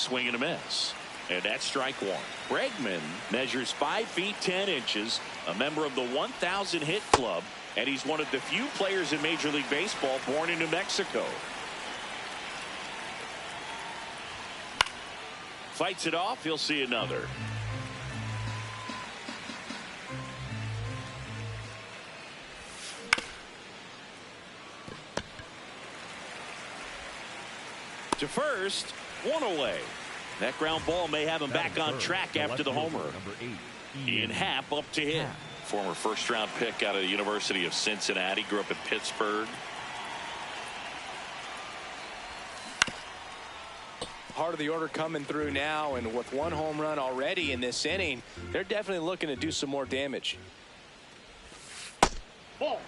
Swing and a miss. And that's strike one. Bregman measures 5 feet 10 inches, a member of the 1,000 hit club, and he's one of the few players in Major League Baseball born in New Mexico. Fights it off. He'll see another. To first, one away. That ground ball may have him back on track after the homer. Ian Happ up to hit. Former first-round pick out of the University of Cincinnati. Grew up in Pittsburgh. Heart of the order coming through now, and with one home run already in this inning, they're definitely looking to do some more damage. Ball.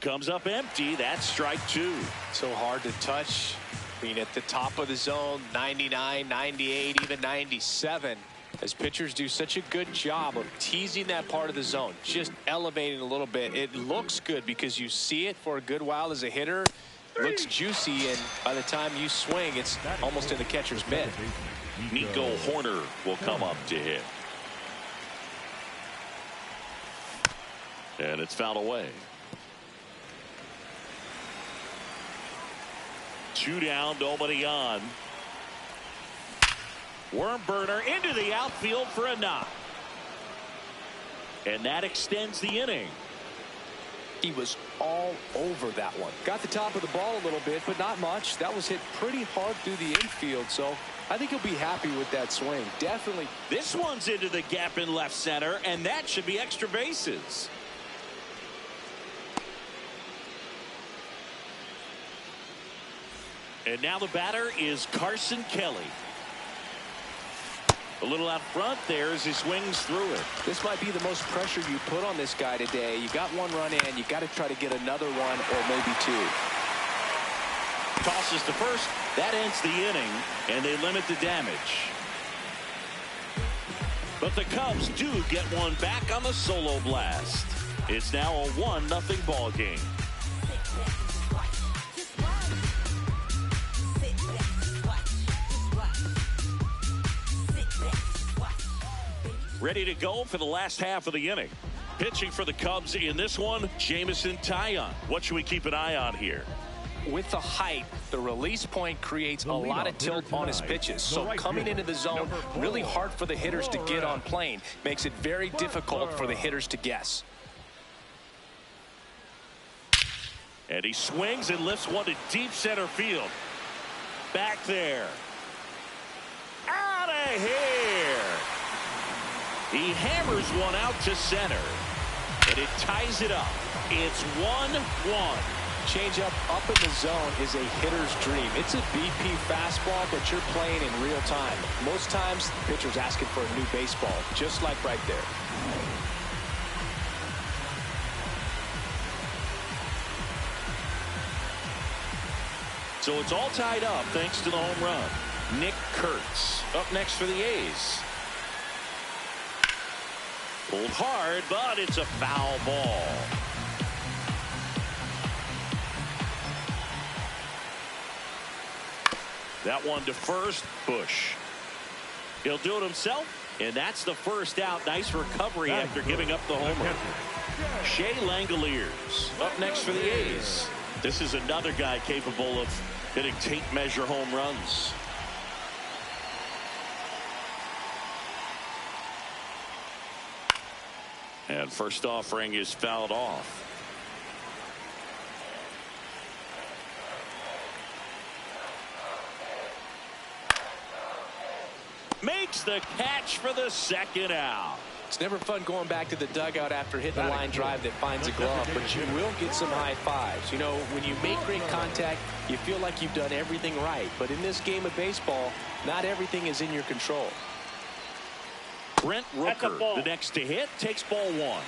Comes up empty. That's strike two. So hard to touch. Being at the top of the zone, 99, 98, even 97. As pitchers do such a good job of teasing that part of the zone, just elevating a little bit. It looks good because you see it for a good while as a hitter. Looks juicy, and by the time you swing, it's almost in the catcher's mitt. Nico Horner will come up to hit. And it's fouled away. 2 down, nobody on. Worm burner into the outfield for a knock. And that extends the inning. He was all over that one. Got the top of the ball a little bit, but not much. That was hit pretty hard through the infield, so I think he'll be happy with that swing. Definitely. This one's into the gap in left center, and that should be extra bases. And now the batter is Carson Kelly. A little out front there as he swings through it. This might be the most pressure you put on this guy today. You got one run in. You got to try to get another one or maybe two. Tosses to first. That ends the inning, and they limit the damage. But the Cubs do get one back on the solo blast. It's now a 1-0 ball game. Ready to go for the last half of the inning. Pitching for the Cubs in this one, Jameson Taillon. What should we keep an eye on here? With the height, the release point creates a lot of tilt on his pitches. So coming into the zone, really hard for the hitters to get on plane. Makes it very difficult for the hitters to guess. And he swings and lifts one to deep center field. Back there. Out of here. He hammers one out to center, and it ties it up. It's 1-1. Changeup up in the zone is a hitter's dream. It's a BP fastball that you're playing in real time. Most times, the pitcher's asking for a new baseball, just like right there. So it's all tied up thanks to the home run. Nick Kurtz up next for the A's. Pulled hard, but it's a foul ball. That one to first. Bush. He'll do it himself, and that's the first out. Nice recovery after giving up the homer. Shea Langoliers up next for the A's. This is another guy capable of hitting tape measure home runs. And first offering is fouled off. Makes the catch for the second out. It's never fun going back to the dugout after hitting a line drive that finds a glove, but you will get some high fives. You know, when you make great contact, you feel like you've done everything right. But in this game of baseball, not everything is in your control. Brent Rooker, the next to hit, takes ball one.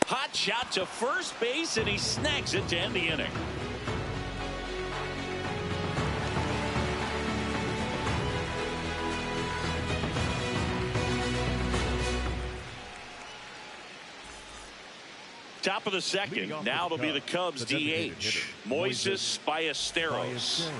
Hot shot to first base, and he snags it to end the inning. Top of the second. Now it'll be the Cubs DH, Moises Ballesteros.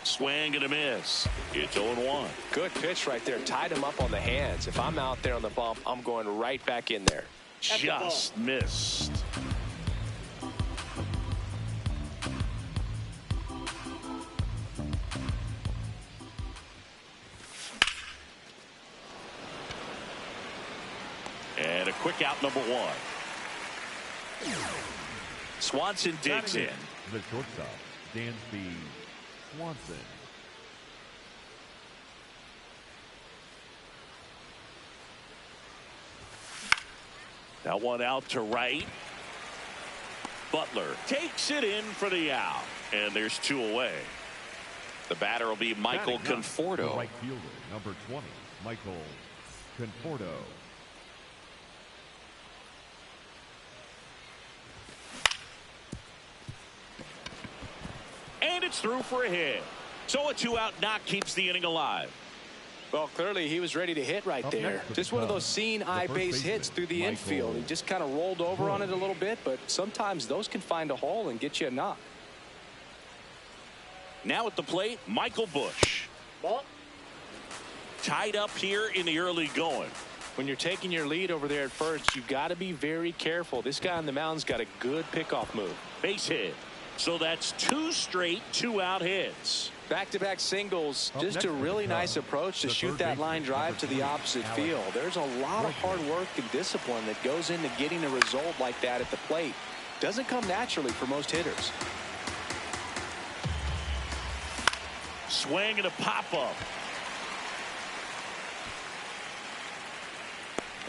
Swing and a miss. It's 0-1. Good pitch right there. Tied him up on the hands. If I'm out there on the bump, I'm going right back in there. Just missed. And a quick out, number 1. Swanson digs in. The shortstop, Dansby Swanson. That one out to right. Butler takes it in for the out. And there's 2 away. The batter will be Michael Conforto. Right fielder, number 20, Michael Conforto. And it's through for a hit. So a 2-out knock keeps the inning alive. Well, clearly he was ready to hit right there. Just one of those seeing eye base hits through the infield. He just kind of rolled over on it a little bit, but sometimes those can find a hole and get you a knock. Now at the plate, Michael Busch. Tied up here in the early going. When you're taking your lead over there at first, you've got to be very careful. This guy on the mound's got a good pickoff move. Base hit. So that's 2 straight 2-out hits. Back-to-back singles, just a really nice approach to shoot that line drive to the opposite field. There's a lot of hard work and discipline that goes into getting a result like that at the plate. Doesn't come naturally for most hitters. Swing and a pop-up.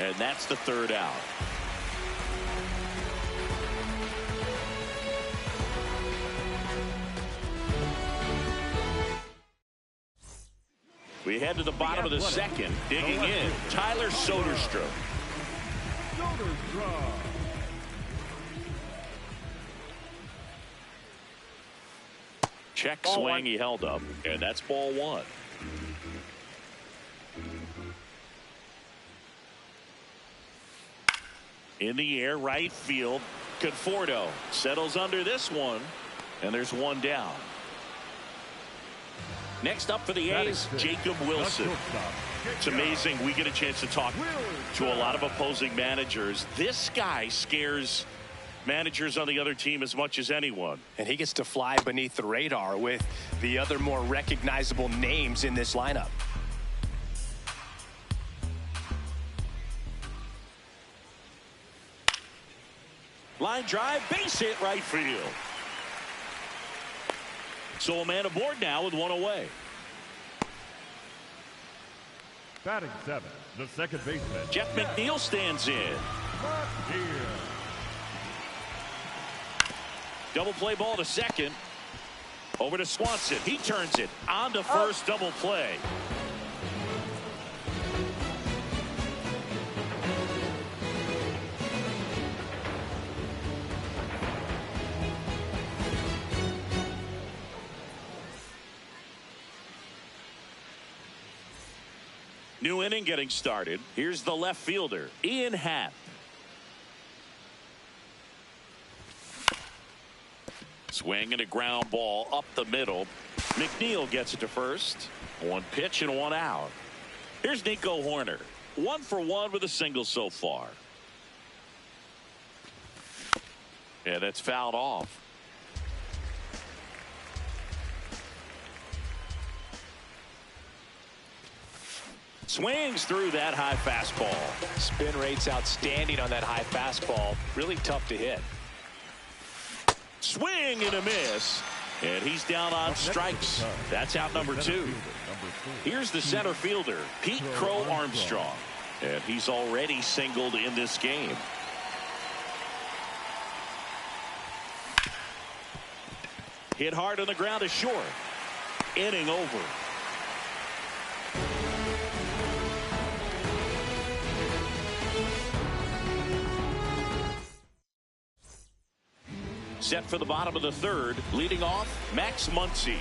And that's the 3rd out. We head to the bottom of the second. Digging in, Tyler Soderstrom. Check swing, he held up, and that's ball 1. In the air, right field. Conforto settles under this one, and there's 1 down. Next up for the A's, Jacob Wilson. It's amazing we get a chance to talk to a lot of opposing managers. This guy scares managers on the other team as much as anyone. And he gets to fly beneath the radar with the other more recognizable names in this lineup. Line drive, base hit, right field. So a man aboard now with 1 away. Batting 7, the second baseman, Jeff McNeil stands in. Double play ball to second. Over to Swanson. He turns it on to first. Double play. New inning getting started. Here's the left fielder, Ian Happ. Swing and a ground ball up the middle. McNeil gets it to first. 1 pitch and 1 out. Here's Nico Horner. 1 for 1 with a single so far. Yeah, that's fouled off. Swings through that high fastball. Spin rate's outstanding on that high fastball. Really tough to hit. Swing and a miss. And he's down on strikes. That's out number 2. Here's the center fielder, Pete Crow Armstrong. And he's already singled in this game. Hit hard on the ground is short. Inning over. Set for the bottom of the 3rd. Leading off, Max Muncy.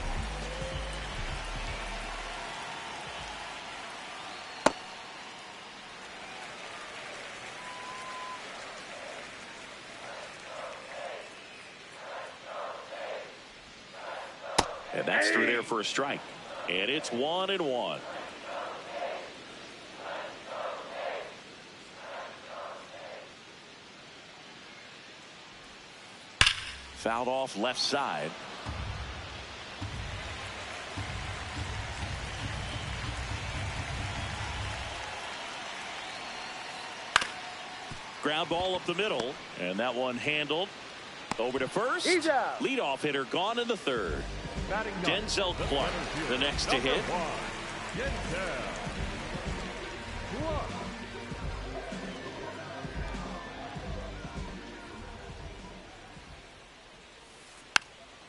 And that's through there for a strike. And it's 1-1. Fouled off left side. Ground ball up the middle, and that one handled over to first. Leadoff hitter gone in the third. Denzel Clark, the next to hit.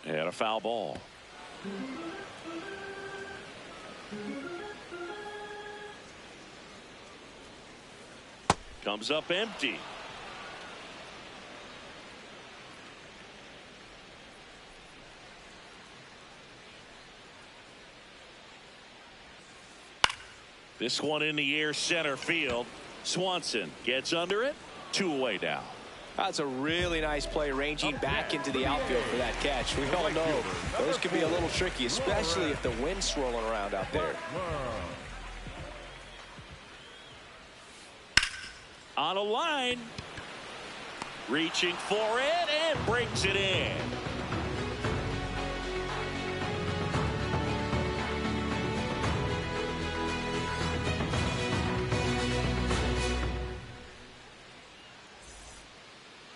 And a foul ball. Comes up empty. This one in the air, center field. Swanson gets under it. 2 away now. That's a really nice play, ranging back into the outfield for that catch. We all know those can be a little tricky, especially if the wind's swirling around out there. On a line. Reaching for it and breaks it in.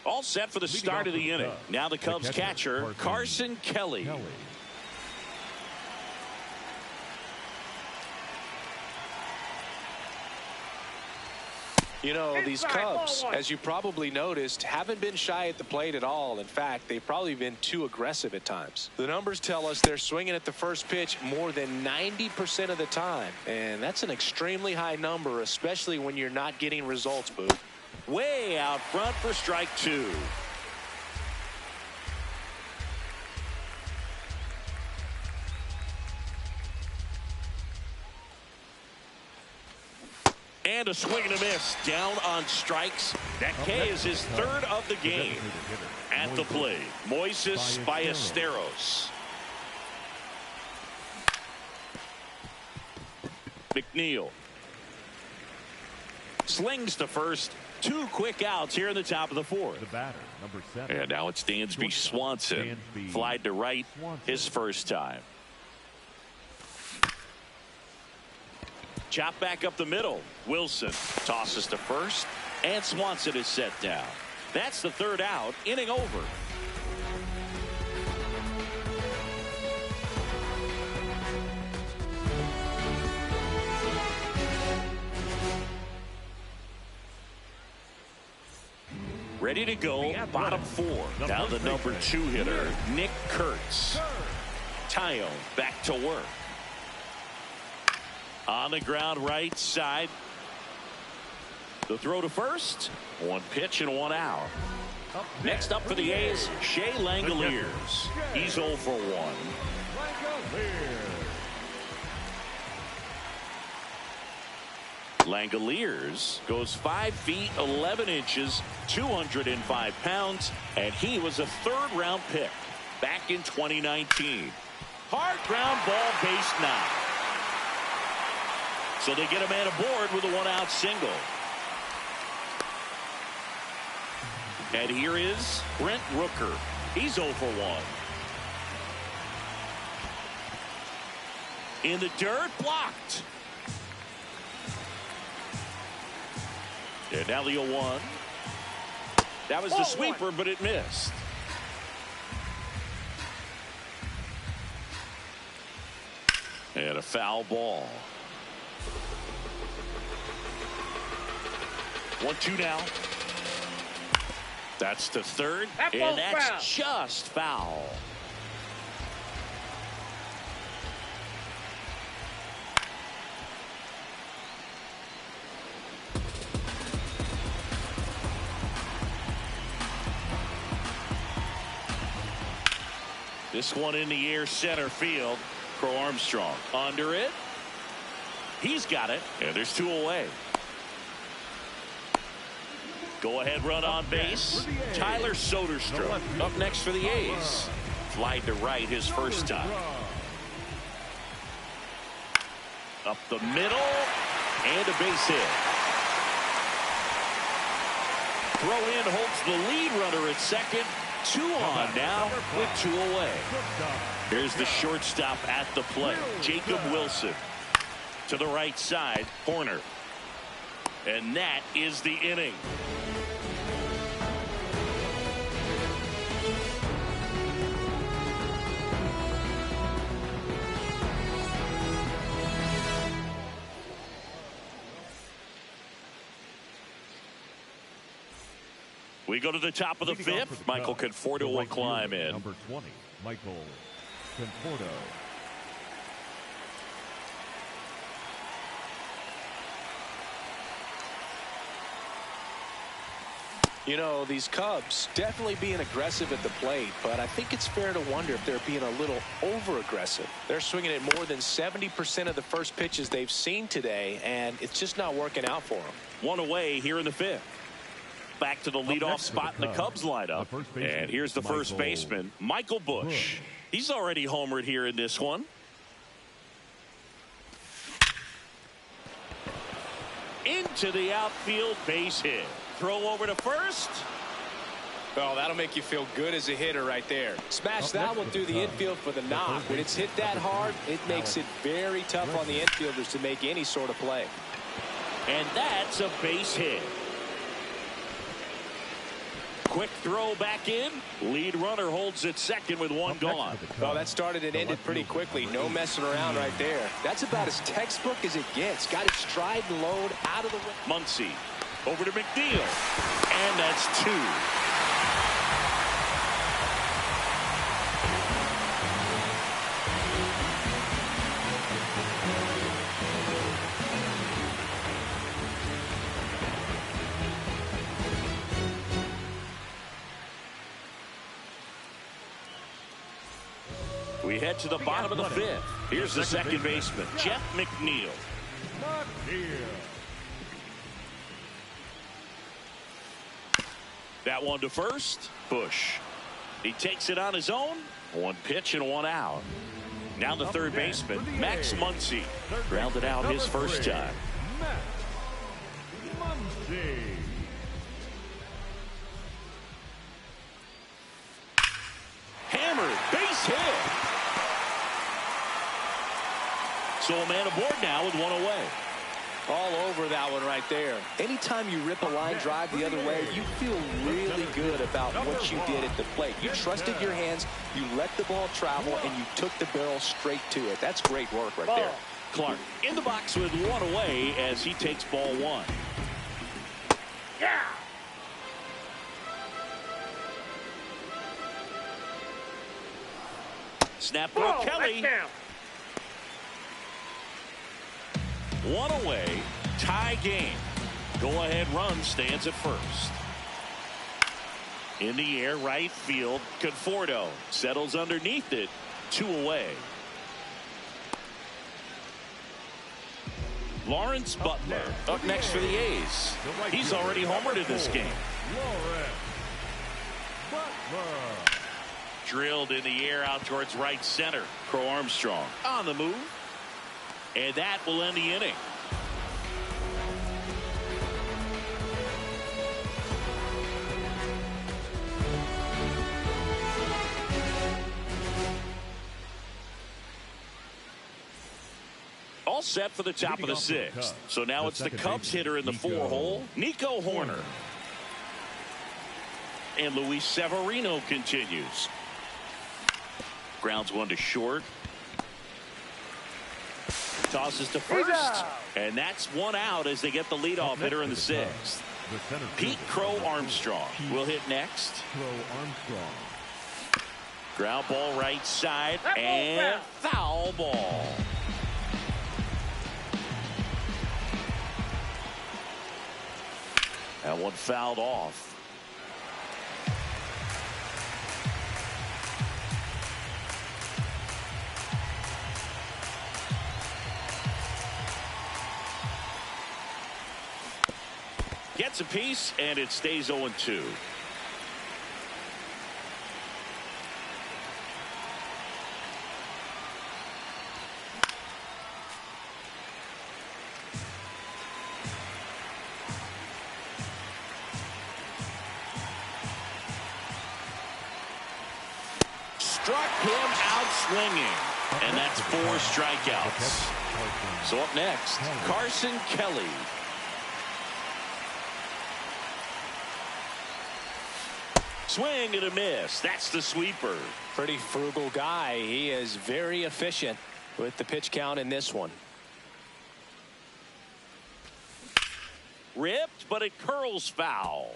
All set for the start of the inning. Now the Cubs catcher, Carson Kelly. You know, these Cubs, as you probably noticed, haven't been shy at the plate at all. In fact, they've probably been too aggressive at times. The numbers tell us they're swinging at the first pitch more than 90% of the time. And that's an extremely high number, especially when you're not getting results, Boo. Way out front for strike 2. And a swing and a miss down on strikes. That K is his third of the game. At the plate, Moises Ballesteros. McNeil slings to first. 2 quick outs here in the top of the 4th. The batter, number 7. And now it's Dansby Swanson. Flied to right his first time. Chop back up the middle. Wilson tosses to first, and Swanson is set down. That's the 3rd out. Inning over. Ready to go, bottom 4. Now the number 2 hitter, Nick Kurtz. Tyone back to work. On the ground right side. The throw to first. 1 pitch and 1 out. Next up for the A's, Shea Langoliers. He's 0 for 1. Langoliers goes 5 feet 11 inches, 205 pounds, and he was a 3rd-round pick back in 2019. Hard ground ball, base 9. So they get a man aboard with a 1-out single. And here is Brent Rooker. He's 0 for 1. In the dirt, blocked. And now the 0-1. That was the sweeper, but it missed. And a foul ball. 1-2 now. That's the 3rd, and that's just foul. This one in the air, center field. Crow Armstrong under it. He's got it, and there's 2 away. Go ahead run on base. Tyler Soderstrom up next for the A's. Flied to right his first time. Up the middle, and a base hit. Throw in holds the lead runner at second. 2 on now with 2 away. Here's the shortstop at the plate, Jacob Wilson. To the right side, Horner. And that is the inning. We go to the top of the 5th. Michael Conforto will climb in. Number 20, Michael Conforto. You know, these Cubs definitely being aggressive at the plate, but I think it's fair to wonder if they're being a little over-aggressive. They're swinging at more than 70% of the first pitches they've seen today, and it's just not working out for them. 1 away here in the 5th. Back to the leadoff spot in the Cubs lineup. And here's the first baseman, Michael Busch. He's already homered here in this one. Into the outfield, base hit. Throw over to first. Oh, that'll make you feel good as a hitter right there. Smash that one through the infield for the knock. When it's hit that hard, it makes it very tough on the infielders to make any sort of play. And that's a base hit. Quick throw back in. Lead runner holds at second with 1 gone. Well, that started and ended pretty quickly. No messing around right there. That's about as textbook as it gets. Got it stride and load out of the way. Muncy over to McNeil. And that's 2. We head to the bottom of the 5th. Here's the second baseman, Jeff McNeil. That one to first. Busch. He takes it on his own. 1 pitch and 1 out. Now the third baseman, Max Muncy. Grounded out his first time. Hammered, base hit. So a man aboard now with 1 away. All over that one right there. Anytime you rip a line drive the other way, you feel really good about what you did at the plate. You trusted your hands, you let the ball travel, and you took the barrel straight to it. That's great work right there. Clark in the box with 1 away as he takes ball 1. Yeah. Snap throw, Kelly. 1 away, tie game. Go-ahead run stands at first. In the air, right field, Conforto settles underneath it. 2 away. Lawrence Butler up next for the A's. He's already homered in this game. Drilled in the air out towards right center. Crow Armstrong on the move. And that will end the inning. All set for the top of the 6th. So now it's the Cubs hitter in the 4-hole, Nico Horner. And Luis Severino continues. Grounds 1 to short. Tosses to first. And that's 1 out as they get the leadoff hitter in the 6th. Pete Crow Armstrong will hit next. Ground ball right side and foul ball. That one fouled off. Gets a piece, and it stays 0-2. struck him out swinging. And that's 4 strikeouts. So up next, Carson Kelly. Swing and a miss. That's the sweeper. Pretty frugal guy. He is very efficient with the pitch count in this one. Ripped, but it curls foul.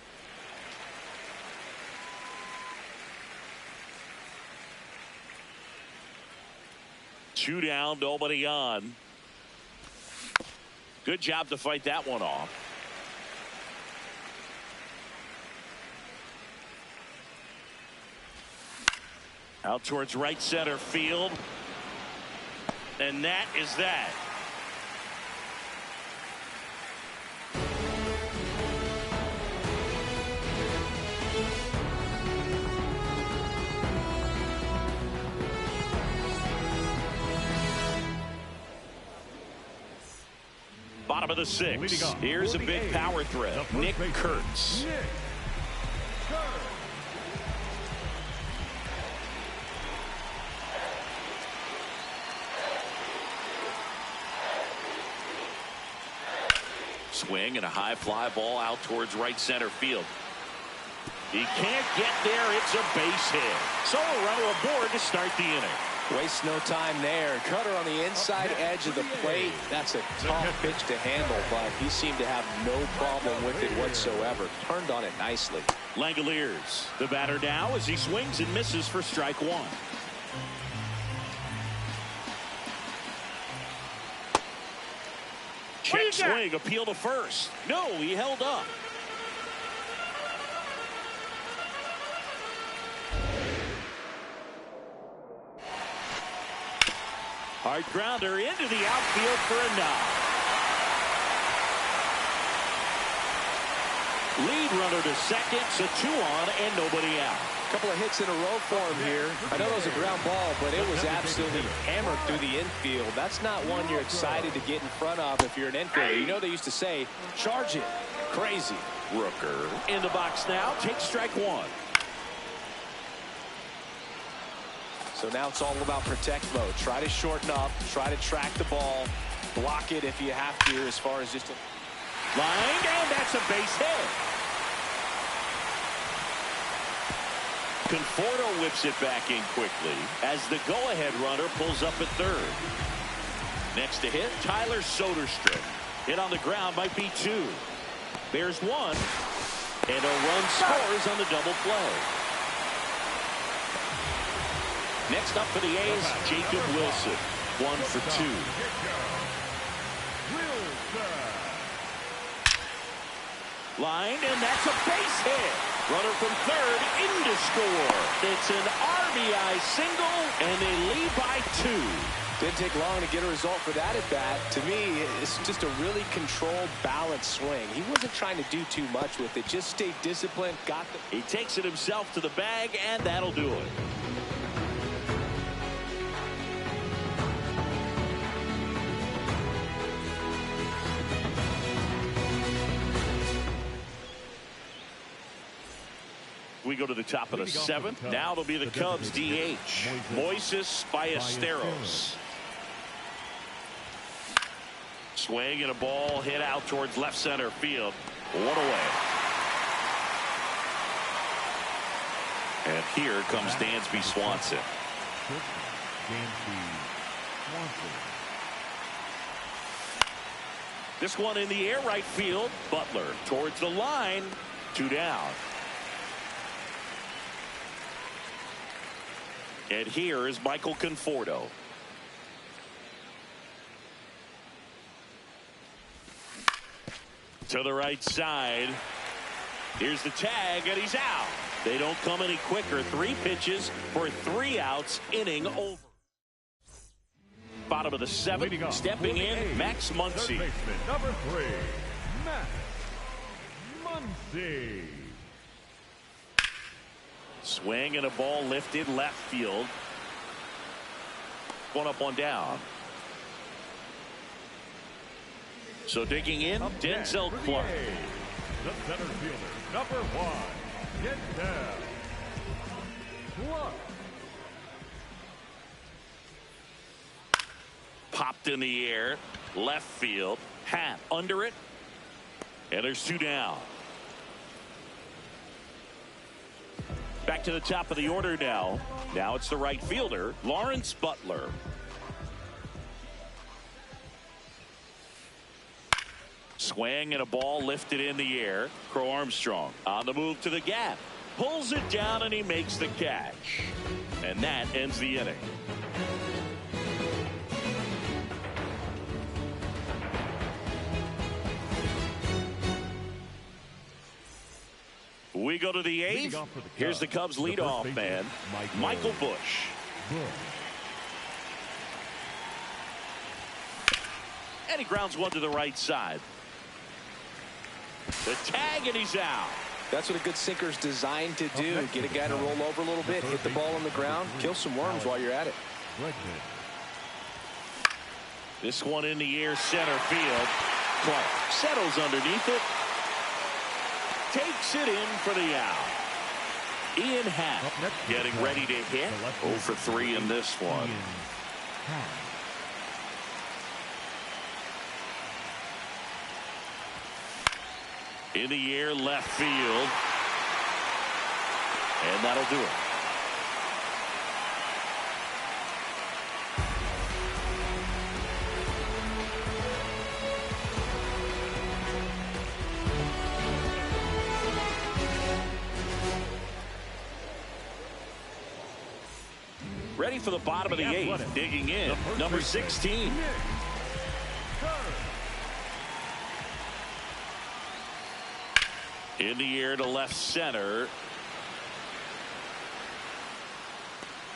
Two down, nobody on. Good job to fight that one off. Out towards right center field. And that is that. Bottom of the 6th. Here's a big power threat. Nick Kurtz. Swing and a high fly ball out towards right center field. He can't get there. It's a base hit. So a runner aboard to start the inning. Waste no time there. Cutter on the inside edge of the plate. That's a tough pitch to handle, but he seemed to have no problem with it whatsoever. Turned on it nicely. Langoliers, the batter now as he swings and misses for strike 1. Check swing, appeal to first. No, he held up. Hard grounder into the outfield for a knock. Lead runner to second, so 2 on and nobody out. A couple of hits in a row for him here. I know it was a ground ball, but it was absolutely hammered through the infield. That's not one you're excited to get in front of if you're an infielder. You know they used to say, charge it. Crazy. Rooker in the box now. Takes strike 1. So now it's all about protect mode. Try to shorten up. Try to track the ball. Block it if you have to as far as just a... Line, and that's a base hit. Conforto whips it back in quickly as the go-ahead runner pulls up at third. Next to hit, Tyler Soderstrom. Hit on the ground might be 2. There's 1. And a run scores on the double play. Next up for the A's, Jacob Wilson. 1 for 2. Lined, and that's a base hit. Runner from third in to score. It's an RBI single, and they lead by 2. Didn't take long to get a result for that at bat. To me, it's just a really controlled, balanced swing. He wasn't trying to do too much with it. Just stayed disciplined, got the... He takes it himself to the bag, and that'll do it. We go to the top of the 7th. Now it'll be the Cubs DH, Moises Ballesteros. Swing and a ball hit out towards left center field. 1 away. And here comes Dansby Swanson. This one in the air right field. Butler towards the line. 2 down. And here is Michael Conforto. To the right side. Here's the tag, and he's out. They don't come any quicker. 3 pitches for 3 outs. Inning over. Bottom of the 7th. Stepping in, Max Muncy. Number 3, Max Muncy. Swing and a ball lifted left field. 1 up, 1 down. So digging in, Denzel Clark. The center fielder, number 1, Denzel Clark. Popped in the air. Left field. Happ under it. And there's 2 down. Back to the top of the order now. Now it's the right fielder, Lawrence Butler. Swing and a ball lifted in the air. Crow Armstrong on the move to the gap. Pulls it down and he makes the catch. And that ends the inning. We go to the 8th. Here's the Cubs leadoff man, Michael Busch. And he grounds one to the right side. The tag, and he's out. That's what a good sinker's designed to do. Get a guy to roll over a little bit, hit the ball on the ground, kill some worms while you're at it. This one in the air, center field. Clark settles underneath it. Takes it in for the out. Ian Happ getting ready to hit. 0 for 3 in this one. In the air, left field. And that'll do it. Ready for the bottom of the 8th. Digging in, number 16. In the air to left center.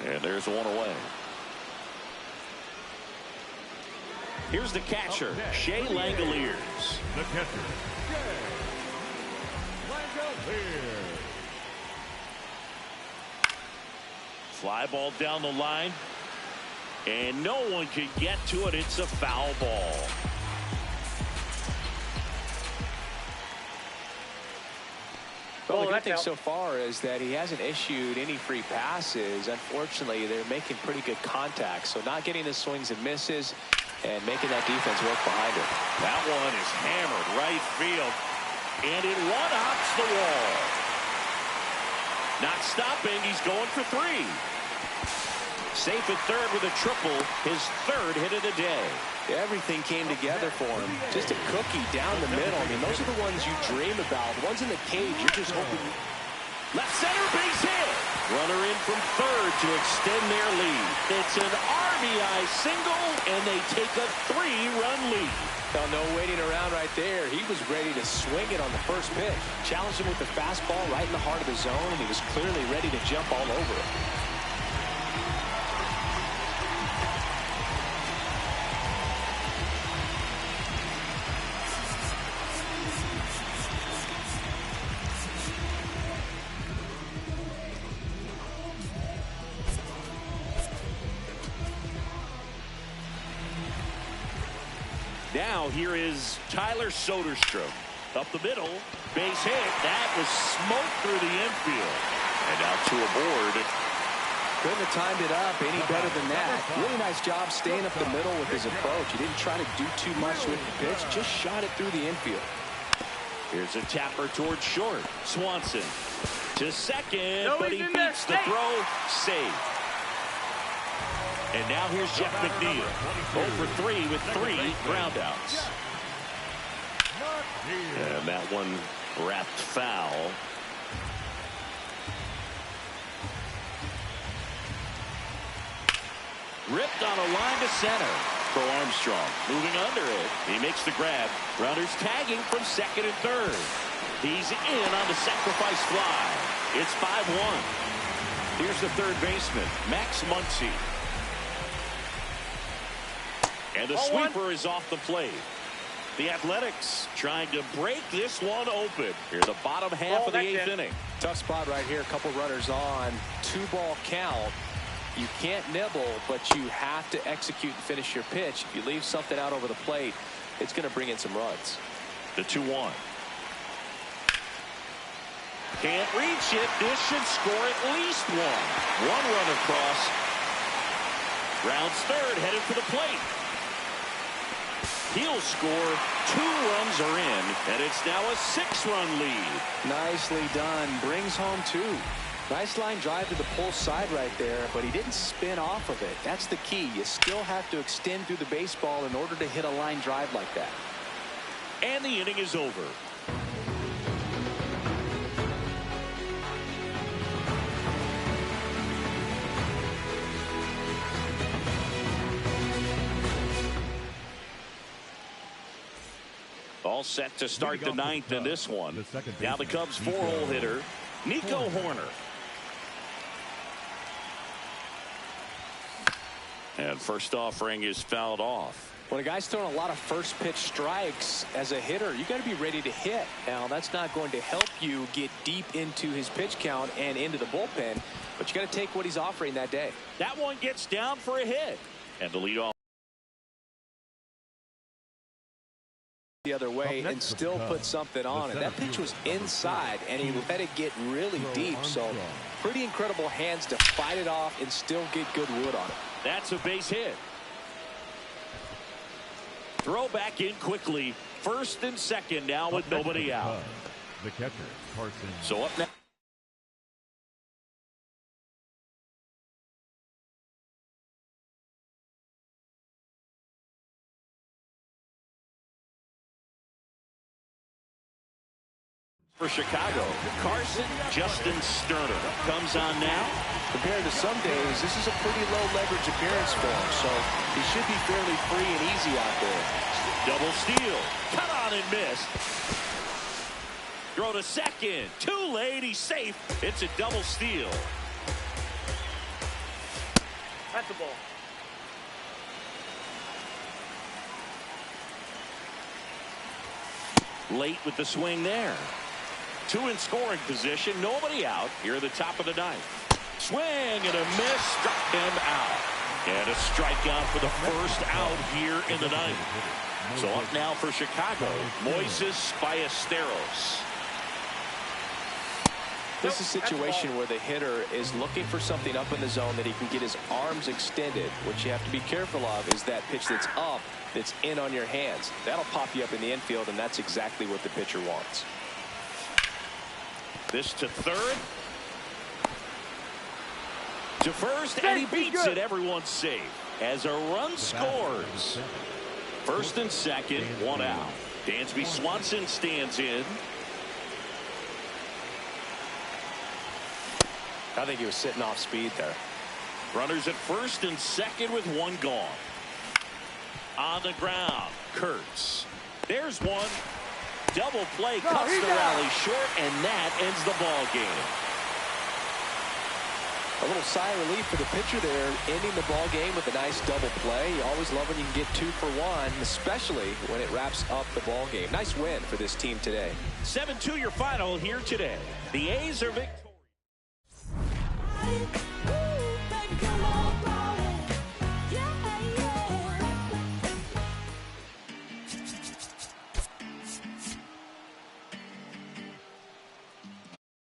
And there's one away. Here's the catcher, Shea Langoliers. The catcher, Shea Langoliers. Fly ball down the line. And no one can get to it. It's a foul ball. Well, the good thing so far is that he hasn't issued any free passes. Unfortunately, they're making pretty good contact. So not getting the swings and misses and making that defense work behind him. That one is hammered right field. And it one-hops the wall. Not stopping. He's going for 3. Safe at third with a triple. His 3rd hit of the day. Everything came together for him. Just a cookie down the middle. I mean, those are the ones you dream about. The ones in the cage, you're just hoping. Left center, base hit. Runner in from 3rd to extend their lead. It's an RBI single, and they take a 3-run lead. Well, no waiting around right there. He was ready to swing it on the first pitch. Challenged him with the fastball right in the heart of the zone, and he was clearly ready to jump all over it. Now here is Tyler Soderstrom. Up the middle, base hit. That was smoked through the infield. And now to a board. Couldn't have timed it up any better than that. Really nice job staying up the middle with his approach. He didn't try to do too much with the pitch, just shot it through the infield. Here's a tapper towards short. Swanson to second, but he beats the throw. Save. And now here's Jeff McNeil. 0 for 3 with 3 groundouts. And that one wrapped foul. Ripped on a line to center. Crow Armstrong moving under it. He makes the grab. Runners tagging from 2nd and 3rd. He's in on the sacrifice fly. It's 5-1. Here's the 3rd baseman, Max Muncy. And the sweeper is off the plate. The Athletics trying to break this one open. Here, the bottom half of the 8th inning. Tough spot right here. A couple runners on. 2-ball count. You can't nibble, but you have to execute and finish your pitch. If you leave something out over the plate, it's going to bring in some runs. The 2-1. Can't reach it. This should score at least 1. 1 run across. Rounds 3rd, headed for the plate. He'll score. 2 runs are in, and it's now a 6-run lead. Nicely done. Brings home 2. Nice line drive to the pull side right there, but he didn't spin off of it. That's the key. You still have to extend through the baseball in order to hit a line drive like that. And the inning is over. All set to start the 9th in this one. Now the Cubs 4-hole hitter, Nico Horner. And first offering is fouled off. When a guy's throwing a lot of first pitch strikes as a hitter, you got to be ready to hit. Now that's not going to help you get deep into his pitch count and into the bullpen, but you got to take what he's offering that day. That one gets down for a hit, and the leadoff the other way and still put something on it. That pitch was inside and he let it get really deep, so pretty incredible hands to fight it off and still get good wood on it. That's a base hit. Throw back in quickly. First and second now with nobody out. The catcher, Carson. So up now. For Chicago, Carson Justin Sterner comes on now. Compared to some days, this is a pretty low leverage appearance for him, so he should be fairly free and easy out there. Double steal, cut on and missed. Throw to second, too late, he's safe. It's a double steal. That's the ball. Late with the swing there. 2 in scoring position, nobody out. Here at the top of the 9th. Swing and a miss, struck him out. And a strikeout for the first out here in the 9th. So up now for Chicago, Moises Ballesteros. This is a situation where the hitter is looking for something up in the zone that he can get his arms extended. What you have to be careful of is that pitch that's up, that's in on your hands. That'll pop you up in the infield, and that's exactly what the pitcher wants. This to third. To first, and he beats it. Everyone's safe as a run scores. First and second, 1 out. Dansby Swanson stands in. I think he was sitting off speed there. Runners at first and second with 1 gone. On the ground, Kurtz. There's one. Double play, cuts the rally short, and that ends the ball game. A little sigh of relief for the pitcher there, ending the ball game with a nice double play. You always love when you can get 2 for 1, especially when it wraps up the ball game. Nice win for this team today. 7-2 your final here today. The A's are victorious.